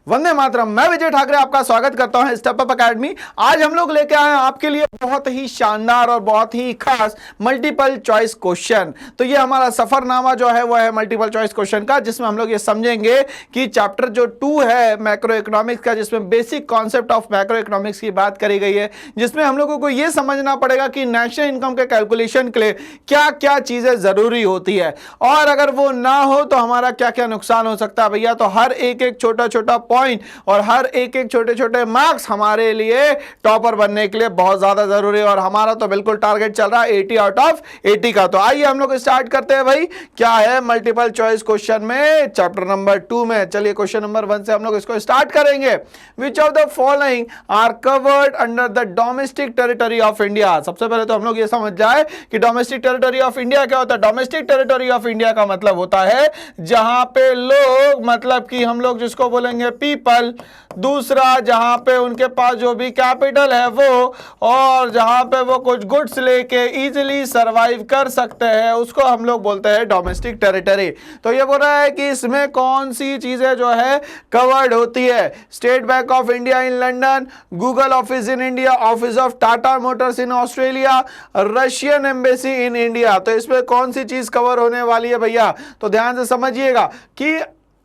वंदे मातरम। मैं विजय ठाकरे आपका स्वागत करता हूं स्टेप अप एकेडमी। आज हम लोग लेके आए हैं आपके लिए बहुत ही शानदार और बहुत ही खास मल्टीपल चॉइस क्वेश्चन। तो ये हमारा सफरनामा जो है वो है मल्टीपल चॉइस क्वेश्चन का, जिसमें हम लोग ये समझेंगे कि चैप्टर जो 2 है मैक्रो इकोनॉमिक्स का, जिसमें basic concept of macro economics की बात करी गई है, जिसमें हम लोगों को ये समझना पड़ेगा कि नेशनल इनकम के कैलकुलेशन के लिए क्या क्या चीजें जरूरी होती है, और अगर वो ना हो तो हमारा क्या क्या नुकसान हो सकता है भैया। तो हर एक एक छोटा छोटा पॉइंट और हर एक एक छोटे छोटे मार्क्स हमारे लिए टॉपर बनने के लिए बहुत ज्यादा जरूरी है, और हमारा तो बिल्कुल टारगेट चल रहा है 80 आउट ऑफ 80 का। तो आइए हम लोग स्टार्ट करते हैं भाई, क्या है मल्टीपल चॉइस क्वेश्चन में चैप्टर नंबर 2 में। चलिए क्वेश्चन नंबर 1 से हम लोग इसको स्टार्ट करेंगे। Which of the following are covered under the domestic territory of India. सबसे पहले तो हम लोग ये समझ जाए कि डोमेस्टिक टेरिटरी ऑफ इंडिया क्या होता है। डोमेस्टिक टेरिटरी ऑफ इंडिया का मतलब होता है जहां पे लोग, मतलब कि हम लोग जिसको बोलेंगे पीपल, दूसरा जहां पे उनके पास जो भी कैपिटल है वो, और जहां पे वो कुछ गुड्स लेके इजीली सरवाइव कर सकते हैं, उसको हम लोग बोलते हैं डोमेस्टिक टेरिटरी। तो ये बोल रहा है कि इसमें कौन सी चीजें जो है कवर्ड होती है। State bank of India in London, Google office in India, office of Tata Motors in Australia, Russian embassy in India. तो इसमें कौन सी चीज कवर होने वाली है भैया, तो ध्यान से समझिएगा कि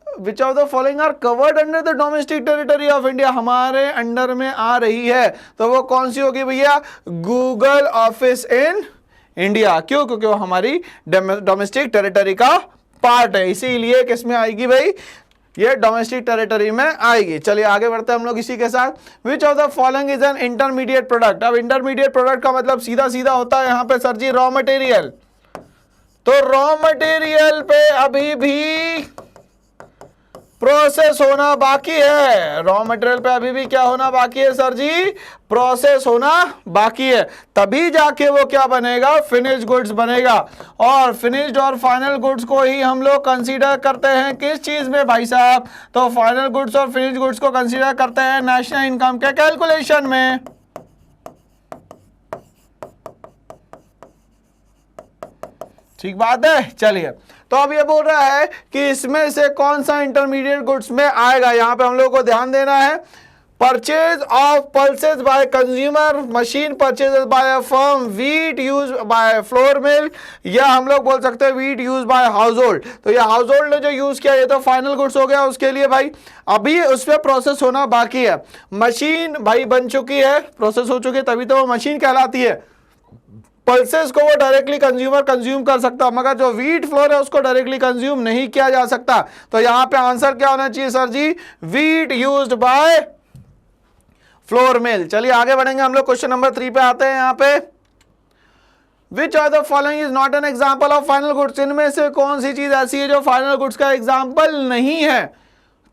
Which of the following are covered under the domestic territory of India, हमारे अंडर में आ रही है। तो वो कौन सी होगी भैया, गूगल ऑफिस इन इंडिया। क्यों? क्योंकि वो हमारी डोमेस्टिक टेरिटरी का पार्ट है, इसीलिए किसमें आएगी भाई, ये डोमेस्टिक टेरिटरी में आएगी। चलिए आगे बढ़ते हैं हम लोग इसी के साथ। विच of the following is an intermediate product. अब इंटरमीडिएट प्रोडक्ट का मतलब सीधा सीधा होता है यहाँ पे सर जी रॉ मटेरियल। तो रॉ मटेरियल पे अभी भी प्रोसेस होना बाकी है। रॉ मटेरियल पे अभी भी क्या होना बाकी है सर जी, प्रोसेस होना बाकी है, तभी जाके वो क्या बनेगा, फिनिश गुड्स बनेगा। और फिनिश्ड और फाइनल गुड्स को ही हम लोग कंसीडर करते हैं किस चीज में भाई साहब, तो फाइनल गुड्स और फिनिश गुड्स को कंसीडर करते हैं नेशनल इनकम के कैलकुलेशन में। ठीक बात है। चलिए तो अब ये बोल रहा है कि इसमें से कौन सा इंटरमीडिएट गुड्स में आएगा। यहां पे हम लोग को ध्यान देना है, purchase of pulses by consumer, machine purchases by a firm, wheat use by flour mill, या हम लोग बोल सकते हैं wheat use by household. तो ये हाउस होल्ड ने जो यूज किया ये तो फाइनल गुड्स हो गया, उसके लिए भाई अभी उस पर प्रोसेस होना बाकी है। मशीन भाई बन चुकी है, प्रोसेस हो चुकी है, तभी तो वो मशीन कहलाती है। पल्सेस को वो डायरेक्टली कंज्यूमर कंज्यूम कर सकता, मगर जो व्हीट फ्लोर है उसको डायरेक्टली कंज्यूम नहीं किया जा सकता। तो यहां पे आंसर क्या होना चाहिए sir ji, wheat used by flour mill. चलिए आगे बढ़ेंगे हम लोग, क्वेश्चन नंबर 3 पे आते हैं। यहां पे विच of the following is not an example of final goods. इनमें से कौन सी चीज ऐसी है जो फाइनल गुड्स का एग्जांपल नहीं है।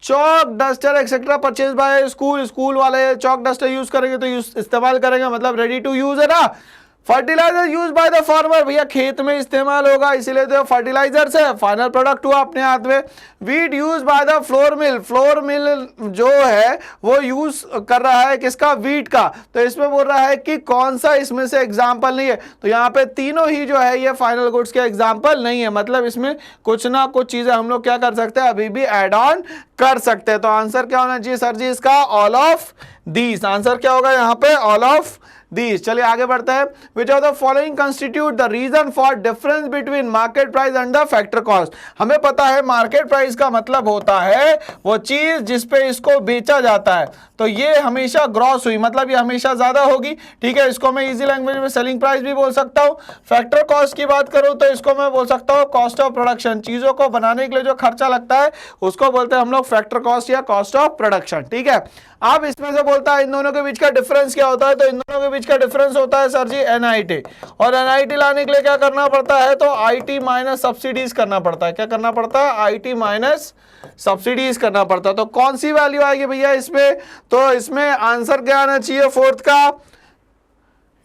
Chalk duster etcetera purchase by school, school वाले चौक डस्टर यूज करेंगे तो इस्तेमाल करेंगे, मतलब रेडी टू यूज है ना। Fertiliser use by the farmer, भैया खेत में इस्तेमाल होगा, इसीलिए तो फर्टिलाइजर से फाइनल प्रोडक्ट हुआ अपने हाथ में। Wheat use by the flour mill, flour mill जो है वो यूज कर रहा है किसका, वीट का। तो इसमें बोल रहा है कि कौन सा इसमें से एग्जाम्पल नहीं है। तो यहाँ पे तीनों ही जो है ये फाइनल गुड्स के एग्जाम्पल नहीं है, मतलब इसमें कुछ ना कुछ चीजें हम लोग क्या कर सकते हैं, अभी भी एड ऑन कर सकते हैं। तो आंसर क्या होना चाहिए सर जी इसका, ऑल ऑफ दीज। आंसर क्या होगा यहाँ पे, ऑल ऑफ दीज। चलिए आगे बढ़ते हैं। Which of the following constitute the reason for difference between market price and the factor cost. हमें पता है मार्केट प्राइस का मतलब होता है वो चीज जिसपे इसको बेचा जाता है, तो ये हमेशा ग्रॉस हुई, मतलब ये हमेशा ज्यादा होगी। ठीक है, इसको मैं इजी लैंग्वेज में सेलिंग प्राइस भी बोल सकता हूँ। फैक्टर कॉस्ट की बात करूं तो इसको मैं बोल सकता हूँ कॉस्ट ऑफ प्रोडक्शन, चीजों को बनाने के लिए जो खर्चा लगता है उसको बोलते हैं हम लोग फैक्टर कॉस्ट या कॉस्ट ऑफ प्रोडक्शन। ठीक है, अब इसमें से बोलता है इन दोनों के बीच का डिफरेंस क्या होता है, तो इन दोनों के बीच का डिफरेंस होता है सर जी एनआईटी, और एनआईटी लाने के लिए क्या करना पड़ता है, तो आईटी माइनस सब्सिडीज करना पड़ता है। क्या करना पड़ता है, आईटी माइनस सब्सिडीज करना पड़ता है। तो कौन सी वैल्यू आएगी भैया इसमें, तो इसमें आंसर क्या आना चाहिए फोर्थ का,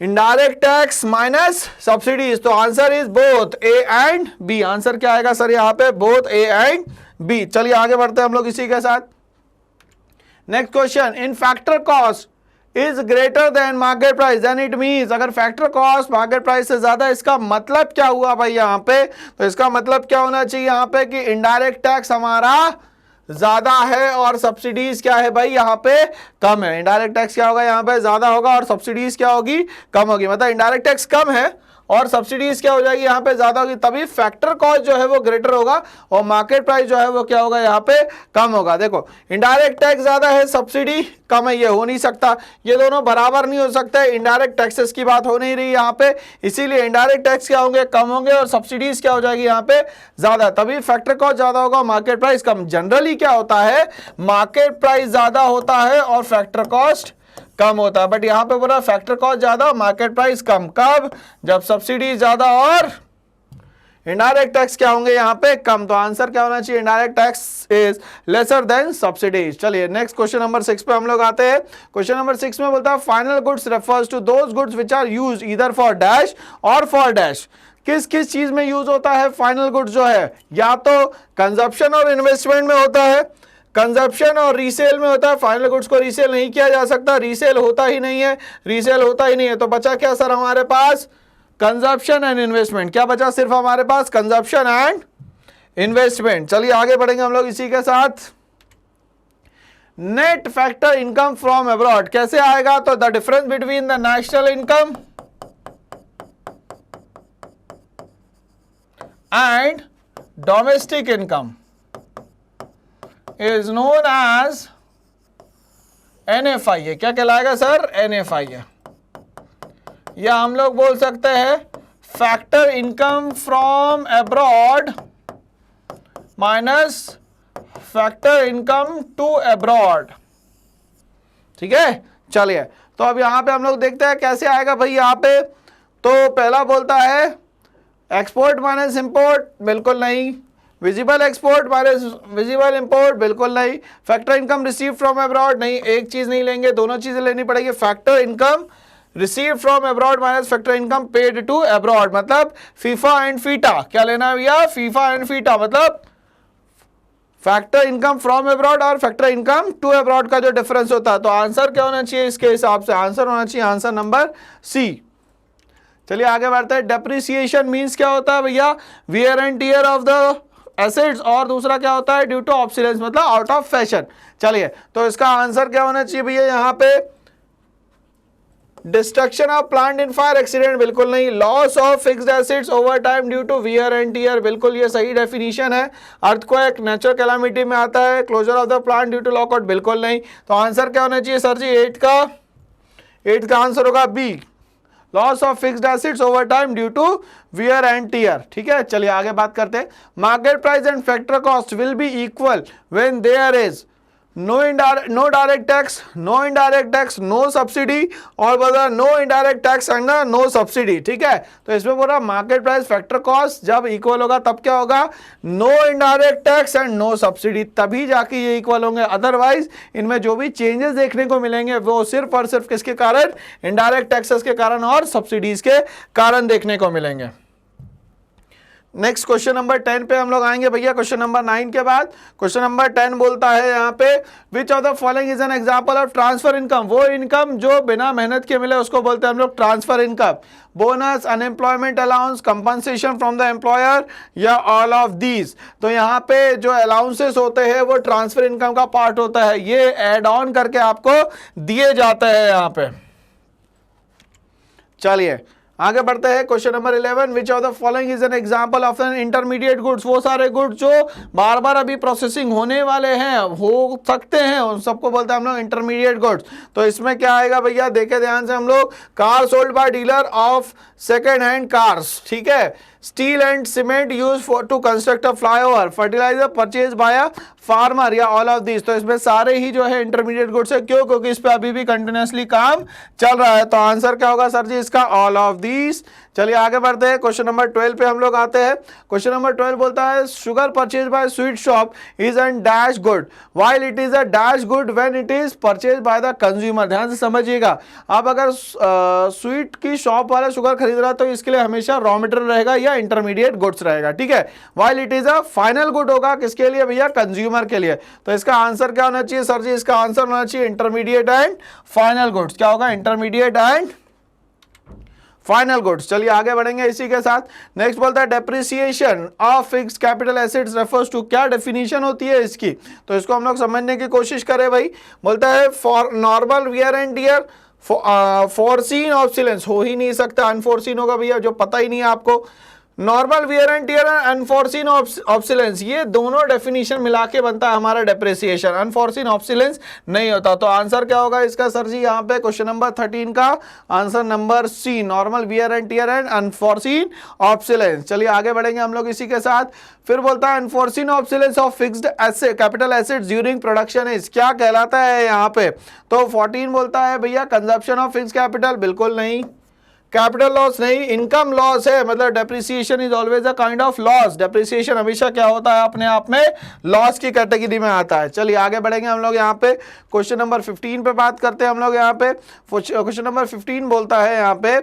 इनडायरेक्ट टैक्स माइनस सब्सिडीज। तो answer is both A and B. Answer क्या आएगा सर यहाँ पे, बोथ ए एंड बी। चलिए आगे बढ़ते हैं हम लोग इसी के साथ। Next question, in factor cost is greater than market price then it means. अगर फैक्टर कॉस्ट मार्केट प्राइस से ज्यादा, इसका मतलब क्या हुआ भाई यहाँ पे, तो इसका मतलब क्या होना चाहिए यहाँ पे कि इनडायरेक्ट टैक्स हमारा ज्यादा है और सब्सिडीज क्या है भाई यहाँ पे कम है। इनडायरेक्ट टैक्स क्या होगा यहाँ पे ज्यादा होगा और सब्सिडीज क्या होगी कम होगी, मतलब इनडायरेक्ट टैक्स कम है और सब्सिडीज क्या हो जाएगी यहाँ पे ज्यादा होगी, तभी फैक्टर कॉस्ट जो है वो ग्रेटर होगा और मार्केट प्राइस जो है वो क्या होगा यहाँ पे कम होगा। देखो इनडायरेक्ट टैक्स ज्यादा है सब्सिडी कम है, ये हो नहीं सकता, ये दोनों बराबर नहीं हो सकते। इनडायरेक्ट टैक्सेस की बात हो नहीं रही यहाँ पे, इसीलिए इनडायरेक्ट टैक्स क्या होंगे कम होंगे और सब्सिडीज क्या हो जाएगी यहाँ पे ज्यादा, तभी फैक्टर कॉस्ट ज्यादा होगा मार्केट प्राइस कम। जनरली क्या होता है मार्केट प्राइस ज्यादा होता है और फैक्टर कॉस्ट कम होता है, बट यहां पे बोला फैक्टर कॉस्ट ज्यादा मार्केट प्राइस कम, कब जब सब्सिडी ज्यादा और इनडायरेक्ट टैक्स क्या होंगे यहाँ पे कम। तो आंसर क्या होना चाहिए indirect tax is lesser than subsidies. चलिए नेक्स्ट क्वेश्चन नंबर 6 पे हम लोग आते हैं। क्वेश्चन नंबर 6 में बोलता है final goods refers to those goods which are used either for dash और फॉर डैश। किस किस चीज में यूज होता है फाइनल गुड्स जो है, या तो कंजप्शन और इन्वेस्टमेंट में होता है, कंजप्शन और रीसेल में होता है। फाइनल गुड्स को रीसेल नहीं किया जा सकता, रीसेल होता ही नहीं है, रीसेल होता ही नहीं है। तो बचा क्या सर हमारे पास कंजप्शन एंड इन्वेस्टमेंट, क्या बचा सिर्फ हमारे पास कंजप्शन एंड इन्वेस्टमेंट। चलिए आगे बढ़ेंगे हम लोग इसी के साथ। Net factor income from abroad कैसे आएगा, तो the difference between the national income and domestic income is known as NFI। क्या कहलाएगा सर NFI, या हम लोग बोल सकते हैं factor income from abroad minus factor income to abroad. ठीक है चलिए, तो अब यहां पे हम लोग देखते हैं कैसे आएगा भाई यहाँ पे। तो पहला बोलता है एक्सपोर्ट माइनस इंपोर्ट, बिल्कुल नहीं। Visible export minus visible import, बिल्कुल नहीं। Factor income receive from abroad, नहीं, एक चीज नहीं लेंगे, दोनों चीजें लेनी पड़ेगी। Factor income receive from abroad minus factor income paid to abroad, मतलब फीफा एंड फीटा। क्या लेना है भैया फीफा एंड फीटा, मतलब फैक्टर इनकम फ्रॉम अब्रॉड और फैक्टर इनकम टू अब्रॉड का जो डिफरेंस होता है। तो आंसर क्या होना चाहिए इसके हिसाब से, आंसर होना चाहिए आंसर नंबर सी। चलिए आगे बढ़ते हैं। डेप्रिसिएशन मींस क्या होता है भैया wear and tier of the assets, और दूसरा क्या होता है ड्यू टू ऑब्सोलेंस, मतलब आउट ऑफ फैशन। चलिए तो इसका आंसर क्या होना चाहिए भैया यहाँ पे destruction of plant in fire accident, बिल्कुल नहीं। Loss of fixed assets over time due to wear and tear, बिल्कुल ये सही डेफिनेशन है। अर्थक्वेक नेचुरल कैलामिटी में आता है। Closure of the plant due to lockout, बिल्कुल नहीं। तो आंसर क्या होना चाहिए सर जी 8 का आंसर होगा B, loss of fixed assets over time due to wear and tear. ठीक है चलिए आगे बात करते हैं। Market price and factor cost will be equal when there is no direct tax, no indirect tax, no subsidy, और बोला no indirect tax and no subsidy. ठीक है तो इसमें बोला मार्केट प्राइस फैक्टर कॉस्ट जब इक्वल होगा तब क्या होगा no indirect tax and no subsidy, तभी जाके ये इक्वल होंगे। अदरवाइज इनमें जो भी चेंजेस देखने को मिलेंगे वो सिर्फ और सिर्फ किसके कारण इनडायरेक्ट टैक्सेस के कारण और सब्सिडीज के कारण देखने को मिलेंगे। नेक्स्ट क्वेश्चन नंबर 10 पे हम लोग आएंगे भैया, क्वेश्चन नंबर 9 के बाद। क्वेश्चन नंबर 10 बोलता है यहाँ पे विच of the following is an example of transfer income, वो इनकम जो बिना मेहनत के मिले उसको बोलते हैं हम लोग transfer income. Bonus, unemployment allowance, compensation from the employer, या ऑल ऑफ दीज। तो यहाँ पे जो अलाउंसेस होते हैं वो ट्रांसफर इनकम का पार्ट होता है, ये एड ऑन करके आपको दिए जाते हैं यहाँ पे। चलिए आगे बढ़ते हैं। Question number 11 which of the following is an example of an intermediate goods, वो सारे गुड्स जो बार बार अभी प्रोसेसिंग होने वाले हैं, हो सकते हैं, उन सबको बोलते हैं हम लोग इंटरमीडिएट गुड्स। तो इसमें क्या आएगा भैया देखे ध्यान से हम लोग, car sold by dealer of second hand cars, ठीक है, steel and cement use for to construct a flyover, fertiliser purchase by a farmer, या ऑल ऑफ दिस। तो इसमें सारे ही जो है इंटरमीडिएट गुड्स है, क्यों, क्योंकि इस पे अभी भी कंटिन्यूअसली काम चल रहा है। तो आंसर क्या होगा सर जी इसका ऑल ऑफ दीस। चलिए आगे बढ़ते हैं। क्वेश्चन नंबर 12 पे हम लोग आते हैं। क्वेश्चन नंबर 12 बोलता है sugar purchase by sweet shop is an dash good while it is a dash good when it is purchase by the consumer. ध्यान से समझिएगा, आप अगर स्वीट की शॉप वाला शुगर खरीद रहा है तो इसके लिए हमेशा रॉ मटेरियल रहेगा या इंटरमीडिएट गुड्स रहेगा, ठीक है। While it is a final good होगा किसके लिए भैया, कंज्यूमर के लिए। तो इसका आंसर क्या होना चाहिए सर जी, इसका आंसर होना चाहिए इंटरमीडिएट एंड फाइनल गुड्स। क्या होगा, इंटरमीडिएट एंड फाइनल गुड्स। चलिए आगे बढ़ेंगे इसी के साथ। नेक्स्ट बोलता है depreciation of fix capital assets refers to, क्या डेफिनेशन होती है इसकी, तो इसको हम लोग समझने की कोशिश करें भाई। बोलता है for normal wear and tear, foreseen obsolescence, हो ही नहीं सकता, अनफोरसीन होगा भैया, जो पता ही नहीं है आपको। Normal wear and tear and unforeseen obsolescence, ये दोनों डेफिनेशन मिला के बनता है हमारा डेप्रिसिएशन, अनफोरसीन ऑब्सोलेंस नहीं होता। तो आंसर क्या होगा इसका सर जी, यहाँ पे क्वेश्चन नंबर 13 का answer number C, normal wear and tear and unforeseen obsolescence. चलिए आगे बढ़ेंगे हम लोग इसी के साथ। फिर बोलता है unforeseen obsolescence of fixed asset capital assets during production is, क्या कहलाता है यहाँ पे, तो 14 बोलता है भैया कंजप्शन ऑफ फिक्स्ड कैपिटल, बिल्कुल नहीं, कैपिटल लॉस नहीं, इनकम लॉस है, मतलब depreciation is always a kind of loss, depreciation हमेशा क्या होता है अपने आप में लॉस की कैटेगरी में आता है। चलिए आगे बढ़ेंगे हम लोग यहाँ पे क्वेश्चन नंबर 15 पे बात करते हैं हम लोग। यहाँ पे क्वेश्चन नंबर 15 बोलता है यहाँ पे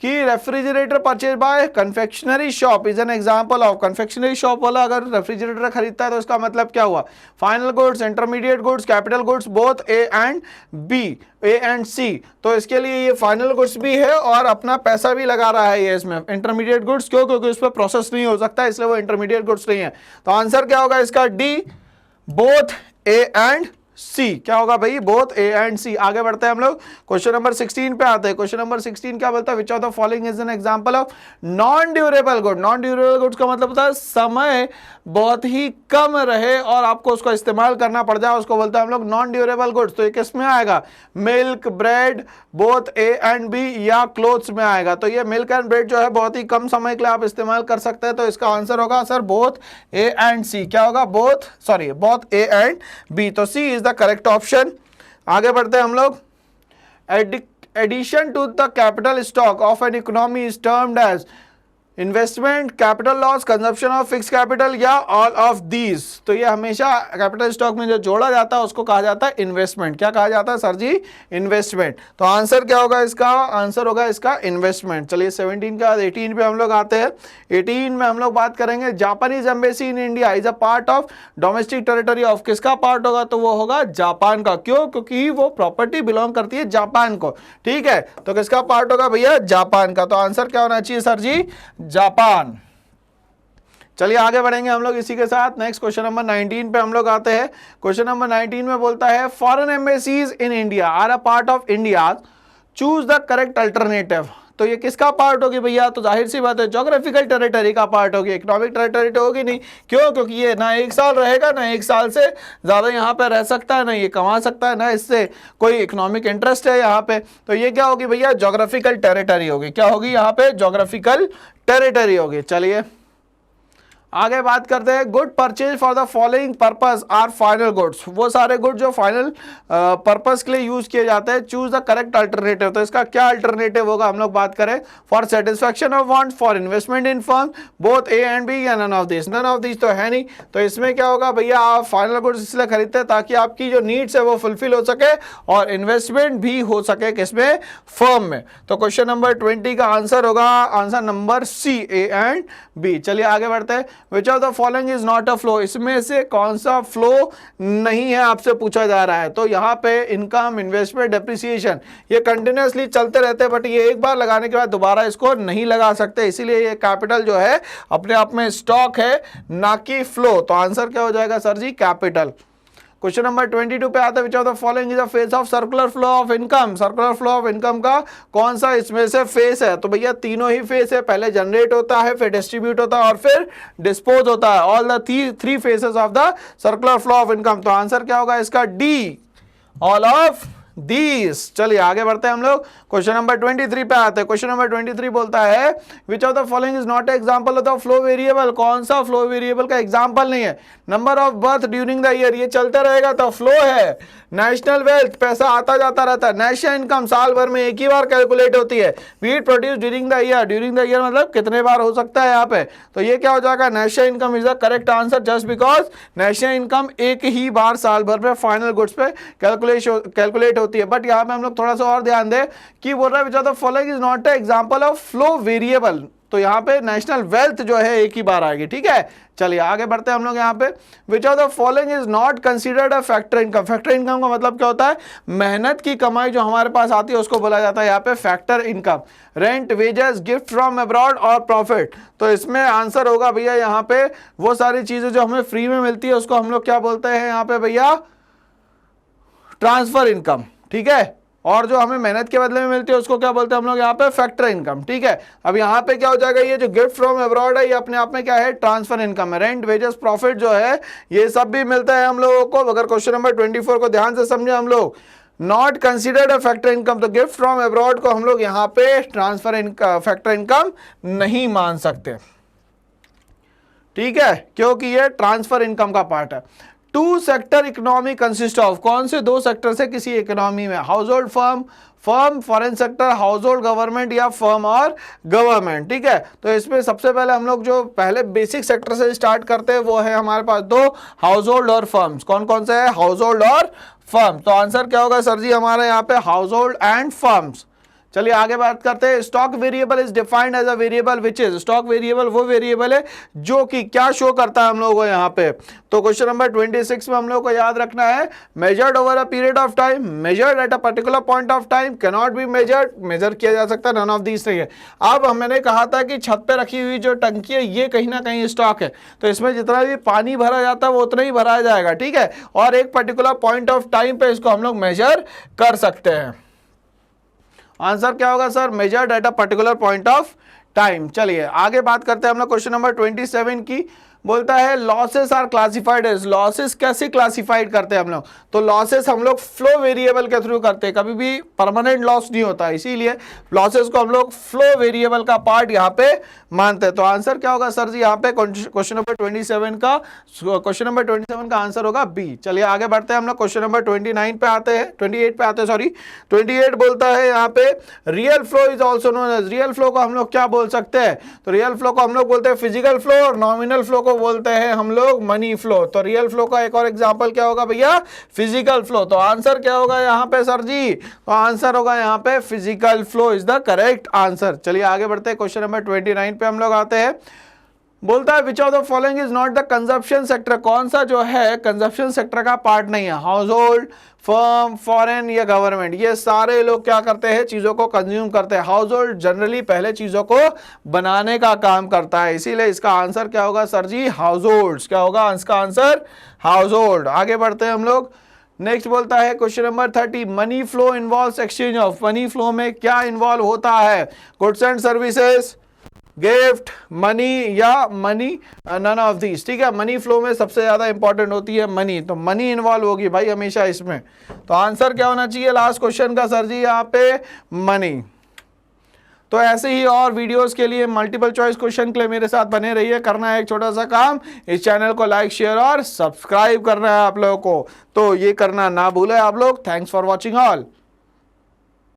कि refrigerator purchase by confectionery shop is an example of, confectionery shop वाला अगर रेफ्रिजरेटर खरीदता है तो इसका मतलब क्या हुआ, final goods, intermediate goods, capital goods, both A and B, A and C. तो इसके लिए ये फाइनल गुड्स भी है और अपना पैसा भी लगा रहा है ये इसमें। इंटरमीडिएट गुड्स क्यों, क्योंकि उस पर प्रोसेस नहीं हो सकता इसलिए वो इंटरमीडिएट गुड्स नहीं है। तो आंसर क्या होगा इसका, D, both A and C. क्या होगा भाई, बोथ ए एंड सी। आगे बढ़ते हैं हम लोग क्वेश्चन नंबर 16 पे आते हैं। क्वेश्चन नंबर 16 क्या बोलता है, विच of the following is an example of non durable good. Non durable goods का मतलब होता है समय बहुत ही कम रहे और आपको उसको इस्तेमाल करना पड़ जाए, उसको बोलते हैं हम लोग नॉन ड्यूरेबल गुड्स। तो ये किस में आएगा, milk, bread, both A and B, या क्लोथ्स में आएगा। तो ये मिल्क एंड ब्रेड जो है बहुत ही कम समय के लिए आप इस्तेमाल कर सकते हैं, तो इसका आंसर होगा sir both A and C. क्या होगा, बोथ ए एंड बी। तो C is the correct option. आगे बढ़ते हैं हम लोग। Addition to the capital stock of an economy is termed as investment, capital loss, consumption of fix capital, या all of these. तो ये हमेशा कैपिटल स्टॉक में जो जोड़ा जाता है उसको कहा जाता है इन्वेस्टमेंट। क्या कहा जाता है सर जी, इन्वेस्टमेंट। तो आंसर क्या होगा इसका, आंसर होगा इसका इन्वेस्टमेंट। चलिए 17 के बाद 18 पे हम लोग आते हैं। 18 में हम लोग बात करेंगे Japanese embassy in India is a part of domestic territory of, किसका पार्ट होगा, तो वो होगा जापान का। क्यों, क्योंकि वो प्रॉपर्टी बिलोंग करती है जापान को, ठीक है। तो किसका पार्ट होगा भैया, जापान का। तो आंसर क्या होना चाहिए सर जी, जापान। चलिए आगे बढ़ेंगे हम लोग इसी के साथ। नेक्स्ट क्वेश्चन नंबर 19 पे हम लोग आते हैं। क्वेश्चन नंबर 19 में बोलता है foreign embassies in India are a part of India, choose the correct alternative. तो ये किसका पार्ट होगी भैया, तो जाहिर सी बात है ज्योग्राफिकल टेरिटरी का पार्ट होगी, इकोनॉमिक टेरिटरी तो होगी नहीं। क्यों, क्योंकि ये ना 1 साल रहेगा, ना 1 साल से ज़्यादा यहाँ पे रह सकता है, ना ये कमा सकता है, ना इससे कोई इकोनॉमिक इंटरेस्ट है यहाँ पे। तो ये क्या होगी भैया, ज्योग्राफिकल टेरिटरी होगी। क्या होगी यहाँ पे, ज्योग्राफिकल टेरिटरी होगी। चलिए आगे बात करते हैं। Good purchase for the following purpose are final goods, वो सारे गुड जो फाइनल पर्पस के लिए यूज किए जाते हैं। चूज द करेक्ट अल्टरनेटिव, तो इसका क्या अल्टरनेटिव होगा, हम लोग बात करें for satisfaction of want, for investment in firm, both A and B, या none of this. None of this तो है नहीं, तो इसमें क्या होगा भैया, आप फाइनल गुड्स इसलिए खरीदते हैं ताकि आपकी जो नीड्स है वो फुलफिल हो सके और इन्वेस्टमेंट भी हो सके किसमें, फर्म में। तो क्वेश्चन नंबर 20 का आंसर होगा answer number C, A and B. चलिए आगे बढ़ते हैं। Which of the following is not a flow, इसमें से कौन सा फ्लो नहीं है आपसे पूछा जा रहा है। तो यहाँ पे इनकम, इन्वेस्टमेंट, डेप्रिसिएशन ये कंटिन्यूअसली चलते रहते हैं, बट ये एक बार लगाने के बाद दोबारा इसको नहीं लगा सकते, इसीलिए ये कैपिटल जो है अपने आप में स्टॉक है, ना कि फ्लो। तो आंसर क्या हो जाएगा सर जी, कैपिटल। क्वेश्चन नंबर 22 पे आता है, विच of the following is a face of circular flow of income. Circular flow of income का कौन सा इसमें से फेस है, तो भैया तीनों ही फेस है, पहले जनरेट होता है, फिर डिस्ट्रीब्यूट होता है और फिर डिस्पोज होता है। All the three faces of the circular flow of income. तो आंसर क्या होगा इसका, डी, ऑल ऑफ दीज। चलिए आगे बढ़ते हैं हम लोग। क्वेश्चन नंबर 23 पे आते हैं। क्वेश्चन नंबर 23 बोलता है विच of the following is not example of the flow variable, कौन सा फ्लो वेरिएबल का एग्जांपल नहीं है। Number of birth during the year, ये चलता रहेगा तो फ्लो है। नेशनल वेल्थ, पैसा आता जाता रहता है। नेशनल इनकम साल भर में एक ही बार कैलकुलेट होती है। Wheat produce during the year, during the year मतलब कितने बार हो सकता है यहाँ पे, तो ये क्या हो जाएगा, national income is the correct answer, just because national income एक ही बार साल भर में फाइनल गुड्स पे कैलकुलेट होती है। बट यहाँ पे हम लोग थोड़ा सा और ध्यान दें कि बोल रहा है विच of the following is not a example of flow variable. तो यहाँ पे नेशनल वेल्थ जो है एक ही बार आएगी, ठीक है। चलिए आगे बढ़ते हैं हम लोग यहाँ पे, विच of the following is not considered a factor income. Factor income का मतलब क्या होता है, मेहनत की कमाई जो हमारे पास आती है उसको बोला जाता है यहाँ पे factor income. Rent, wages, gift from abroad और प्रॉफिट, तो इसमें आंसर होगा भैया यहाँ पे वो सारी चीजें जो हमें फ्री में मिलती है उसको हम लोग क्या बोलते हैं यहाँ पे भैया, ट्रांसफर इनकम, ठीक है। और जो हमें मेहनत के बदले में मिलती है उसको क्या बोलते हैं हम लोग यहाँ पे, फैक्टर इनकम, ठीक है। अब यहाँ पे क्या हो जाएगा, ये जो गिफ्ट फ्रॉम अब्रॉड है ये अपने आप में क्या है, ट्रांसफर इनकम है। रेंट, वेजेस, प्रॉफिट जो है ये सब भी मिलता है हम लोगों को। अगर क्वेश्चन नंबर 24 को ध्यान से समझे हम लोग, not considered a factor income, तो गिफ्ट फ्रॉम अब्रॉड को हम लोग यहाँ पे ट्रांसफर इनकम, फैक्टर इनकम नहीं मान सकते, ठीक है, क्योंकि ये ट्रांसफर इनकम का पार्ट है। Two sector economy consist of, कौन से दो सेक्टर से किसी इकोनॉमी में, household firm, firm, foreign sector, household government या फर्म और गवर्नमेंट, ठीक है। तो इसमें सबसे पहले हम लोग जो पहले बेसिक सेक्टर से स्टार्ट करते हैं वो है हमारे पास दो, हाउस होल्ड और फर्म्स। कौन कौन से है, हाउस होल्ड और फर्म। तो आंसर क्या होगा सर जी हमारा यहाँ पे, हाउस होल्ड एंड फर्म्स। चलिए आगे बात करते हैं, stock variable is defined as a variable which is, stock variable वो वेरिएबल है जो कि क्या शो करता है हम लोगों को यहाँ पे। तो क्वेश्चन नंबर 26 में हम लोग को याद रखना है, measured over a period of time, measured at a particular point of time, cannot be measured, measure किया जा सकता है, नन ऑफ दीज नहीं है। अब मैंने कहा था कि छत पे रखी हुई जो टंकी है ये कहीं ना कहीं स्टॉक है, तो इसमें जितना भी पानी भरा जाता है वो उतना ही भराया जाएगा, ठीक है। और एक पर्टिकुलर पॉइंट ऑफ टाइम पे इसको हम लोग मेजर कर सकते हैं। आंसर क्या होगा sir, measured at a particular point of time. चलिए आगे बात करते हैं हम लोग क्वेश्चन नंबर 27 की। बोलता है losses are classified as, losses कैसे क्लासिफाइड करते हैं हम लोग, तो लॉसेस हम लोग फ्लो वेरिएबल के थ्रू करते हैं, कभी भी परमानेंट लॉस नहीं होता, इसीलिए लॉसेस को हम लोग फ्लो वेरिएबल का पार्ट यहाँ पे मानते हैं। तो आंसर क्या होगा सर जी यहाँ पे क्वेश्चन नंबर 27 का, क्वेश्चन नंबर 27 का आंसर होगा बी। चलिए आगे बढ़ते हैं हम लोग क्वेश्चन नंबर 29 पे आते हैं, 28 पे आते हैं सॉरी। 28 बोलता है यहाँ पे real flow is also known as, real flow को हम लोग क्या बोल सकते हैं, तो रियल फ्लो को हम लोग बोलते हैं फिजिकल फ्लो, और नॉमिनल फ्लो को बोलते हैं हम लोग मनी फ्लो। तो रियल फ्लो का एक और एग्जांपल क्या होगा भैया, फिजिकल फ्लो। तो आंसर क्या होगा यहाँ पे सर जी, तो आंसर होगा यहाँ पे physical flow is the correct answer. चलिए आगे बढ़ते हैं, क्वेश्चन नंबर 29 पे हम लोग आते हैं। बोलता है विच of the following is not the consumption sector, कौन सा जो है कंजप्शन सेक्टर का पार्ट नहीं है, हाउस होल्ड, फर्म, फॉरेन या गवर्नमेंट, ये सारे लोग क्या करते हैं, चीजों को कंज्यूम करते हैं। हाउस होल्ड जनरली पहले चीजों को बनाने का काम करता है, इसीलिए इसका आंसर क्या होगा सर जी, हाउस होल्ड। क्या होगा इसका आंसर, हाउस होल्ड। आगे बढ़ते हैं हम लोग, नेक्स्ट बोलता है question number 30, money flow involves exchange of, money flow में क्या इन्वॉल्व होता है, goods and services, gift, money या मनी, नन ऑफ दीज, ठीक है। मनी फ्लो में सबसे ज्यादा इंपॉर्टेंट होती है मनी, तो मनी इन्वॉल्व होगी भाई हमेशा इसमें। तो आंसर क्या होना चाहिए लास्ट क्वेश्चन का सर जी यहाँ पे, मनी। तो ऐसे ही और वीडियोस के लिए मल्टीपल चॉइस क्वेश्चन के लिए मेरे साथ बने रहिए। करना है एक छोटा सा काम, इस चैनल को लाइक, शेयर और सब्सक्राइब करना है आप लोगों को, तो ये करना ना भूलें आप लोग। Thanks for watching all.